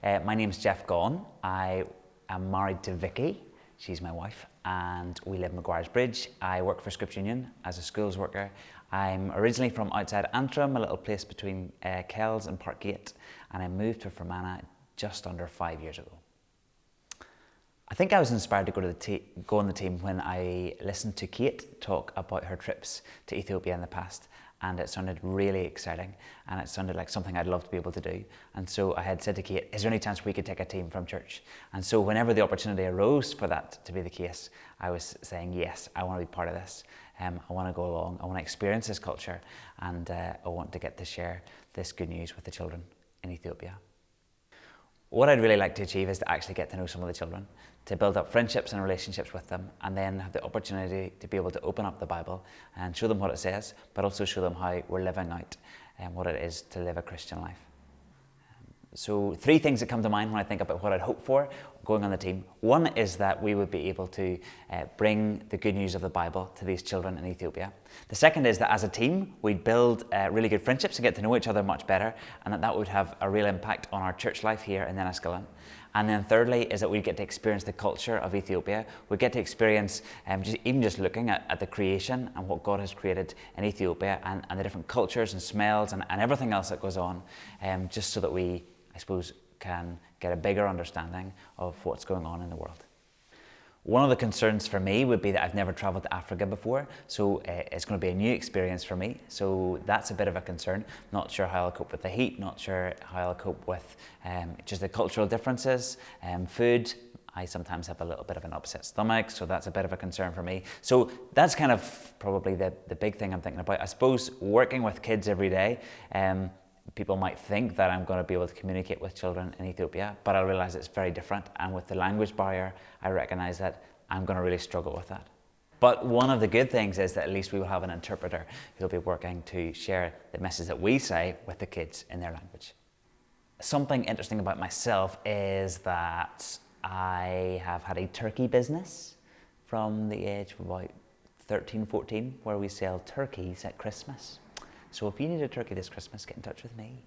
My name's Jeff Gaughan. I am married to Vicky. She's my wife, and we live in Maguire's Bridge. I work for Scripps Union as a schools worker. I'm originally from outside Antrim, a little place between Kells and Parkgate, and I moved to Fermanagh just under 5 years ago. I think I was inspired to go on the team when I listened to Kate talk about her trips to Ethiopia in the past, and it sounded really exciting, and it sounded like something I'd love to be able to do. And so I had said to Kate, is there any chance we could take a team from church? And so whenever the opportunity arose for that to be the case, I was saying, yes, I want to be part of this. I want to go along, I want to experience this culture, and I want to get to share this good news with the children in Ethiopia. What I'd really like to achieve is to actually get to know some of the children, to build up friendships and relationships with them, and then have the opportunity to be able to open up the Bible and show them what it says, but also show them how we're living out what it is to live a Christian life. So 3 things that come to mind when I think about what I'd hope for going on the team. One is that we would be able to bring the good news of the Bible to these children in Ethiopia. The second is that as a team, we'd build really good friendships and get to know each other much better, and that would have a real impact on our church life here in Enniskillen. And then thirdly is that we get to experience the culture of Ethiopia. We get to experience just looking at the creation and what God has created in Ethiopia, and the different cultures and smells and everything else that goes on, just so that we, I suppose, can get a bigger understanding of what's going on in the world. One of the concerns for me would be that I've never travelled to Africa before, so it's going to be a new experience for me, so that's a bit of a concern. Not sure how I'll cope with the heat, not sure how I'll cope with just the cultural differences, food. I sometimes have a little bit of an upset stomach, so that's a bit of a concern for me. So that's kind of probably the big thing I'm thinking about. I suppose working with kids every day, people might think that I'm going to be able to communicate with children in Ethiopia, but I realise it's very different, and with the language barrier, I recognise that I'm going to really struggle with that. But one of the good things is that at least we will have an interpreter who'll be working to share the message that we say with the kids in their language. Something interesting about myself is that I have had a turkey business from the age of about 13, 14, where we sell turkeys at Christmas. So if you need a turkey this Christmas, get in touch with me.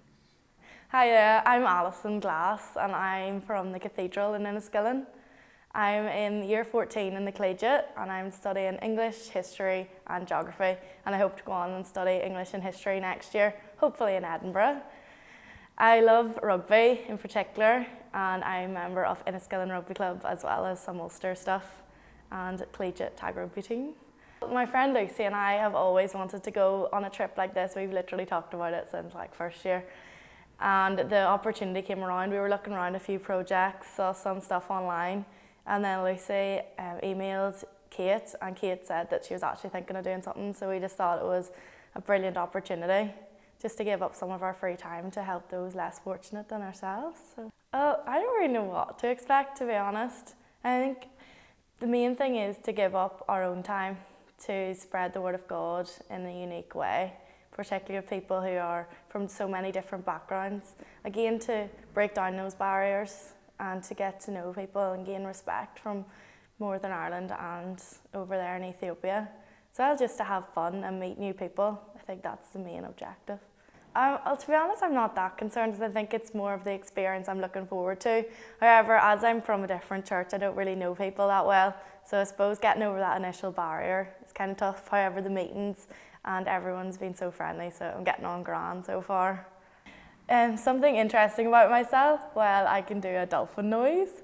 Hi, I'm Alison and I'm from the Cathedral in Enniskillen. I'm in year 14 in the collegiate, and I'm studying English, history and geography, and I hope to go on and study English and history next year, hopefully in Edinburgh. I love rugby in particular, and I'm a member of Enniskillen Rugby Club as well as some Ulster stuff and collegiate tag rugby team. My friend Lucy and I have always wanted to go on a trip like this. We've literally talked about it since like first year, and the opportunity came around. We were looking around a few projects, saw some stuff online, and then Lucy emailed Kate, and Kate said that she was actually thinking of doing something, so we just thought it was a brilliant opportunity just to give up some of our free time to help those less fortunate than ourselves. So, I don't really know what to expect, to be honest. I think the main thing is to give up our own time to spread the word of God in a unique way, particularly with people who are from so many different backgrounds. Again, to break down those barriers and to get to know people and gain respect from Northern Ireland and over there in Ethiopia. So just to have fun and meet new people, I think that's the main objective. To be honest, I'm not that concerned, because I think it's more of the experience I'm looking forward to. However, as I'm from a different church, I don't really know people that well, so I suppose getting over that initial barrier is kind of tough. However, the meetings and everyone's been so friendly, so I'm getting on grand so far. Something interesting about myself, well, I can do a dolphin noise.